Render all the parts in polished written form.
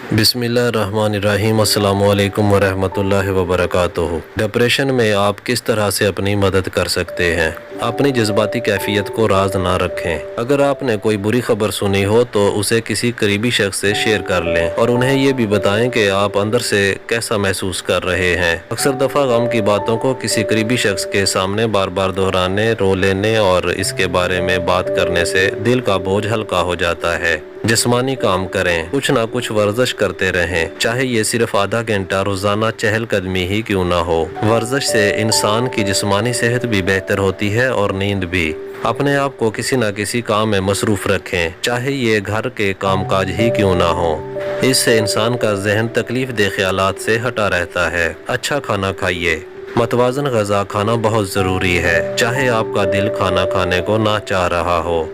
बिस्मिल्लाहिर्रहमानिर्रहीम। अस्सलामु अलैकुम वरहमतुल्लाहि वबरकातुहू। डिप्रेशन में आप किस तरह से अपनी मदद कर सकते हैं? अपनी जज्बाती कैफियत को राज ना रखें। अगर आपने कोई बुरी खबर सुनी हो तो उसे किसी करीबी शख्स से शेयर कर लें और उन्हें ये भी बताएं कि आप अंदर से कैसा महसूस कर रहे हैं। अक्सर दफ़ा गम की बातों को किसी करीबी शख्स के सामने बार बार दोहराने, रो लेने और इसके बारे में बात करने से दिल का बोझ हल्का हो जाता है। जिस्मानी काम करें, कुछ ना कुछ वर्जिश करते रहें, चाहे ये सिर्फ आधा घंटा रोजाना चहलकदमी ही क्यों ना हो। वर्जिश से इंसान की जिस्मानी सेहत भी बेहतर होती है और नींद भी। अपने आप को किसी न किसी काम में मसरूफ रखें, चाहे ये घर के कामकाज ही क्यों ना हो। इससे इंसान का जहन तकलीफ दे ख्यालात से हटा रहता है। अच्छा खाना खाइए। मतवाज़न ग़िज़ा खाना बहुत ज़रूरी है, चाहे आपका दिल खाना खाने को ना चाह रहा हो।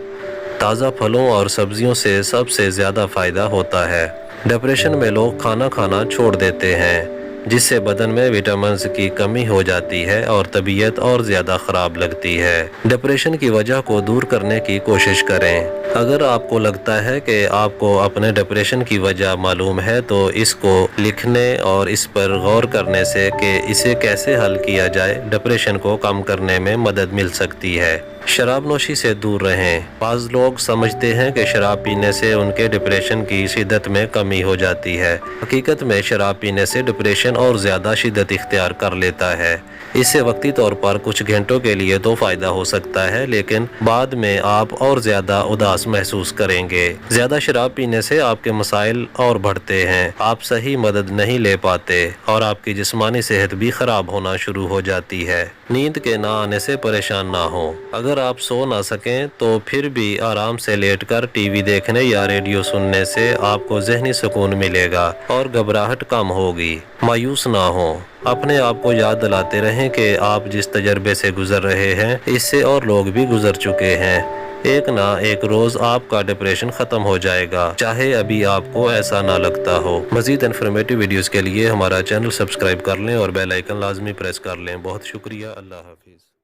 ताज़ा फलों और सब्जियों से सबसे ज़्यादा फ़ायदा होता है। डिप्रेशन में लोग खाना खाना छोड़ देते हैं, जिससे बदन में विटामिन्स की कमी हो जाती है और तबीयत और ज़्यादा ख़राब लगती है। डिप्रेशन की वजह को दूर करने की कोशिश करें। अगर आपको लगता है कि आपको अपने डिप्रेशन की वजह मालूम है तो इसको लिखने और इस पर गौर करने से कि इसे कैसे हल किया जाए डिप्रेशन को कम करने में मदद मिल सकती है। शराब नोशी से दूर रहें। बाज़ लोग समझते हैं कि शराब पीने से उनके डिप्रेशन की शिद्दत में कमी हो जाती है। हकीकत में शराब पीने से डिप्रेशन और ज़्यादा शिद्दत इख्तियार कर लेता है। इससे वक्ती तौर पर कुछ घंटों के लिए तो फ़ायदा हो सकता है, लेकिन बाद में आप और ज़्यादा उदास महसूस करेंगे। ज़्यादा शराब पीने से आपके मसाइल और बढ़ते हैं, आप सही मदद नहीं ले पाते और आपकी जिस्मानी सेहत भी ख़राब होना शुरू हो जाती है। नींद के ना आने से परेशान ना हो। अगर आप सो ना सकें तो फिर भी आराम से लेटकर टीवी देखने या रेडियो सुनने से आपको ज़हनी सुकून मिलेगा और घबराहट कम होगी। मायूस ना हो। अपने आप को याद दिलाते रहें कि आप जिस तजर्बे से गुजर रहे हैं इससे और लोग भी गुजर चुके हैं। एक ना एक रोज़ आपका डिप्रेशन ख़त्म हो जाएगा, चाहे अभी आपको ऐसा ना लगता हो। मज़ीद इन्फॉर्मेटिव वीडियोज़ के लिए हमारा चैनल सब्सक्राइब कर लें और बेल आइकन लाजमी प्रेस कर लें। बहुत शुक्रिया। अल्लाह हाफिज़।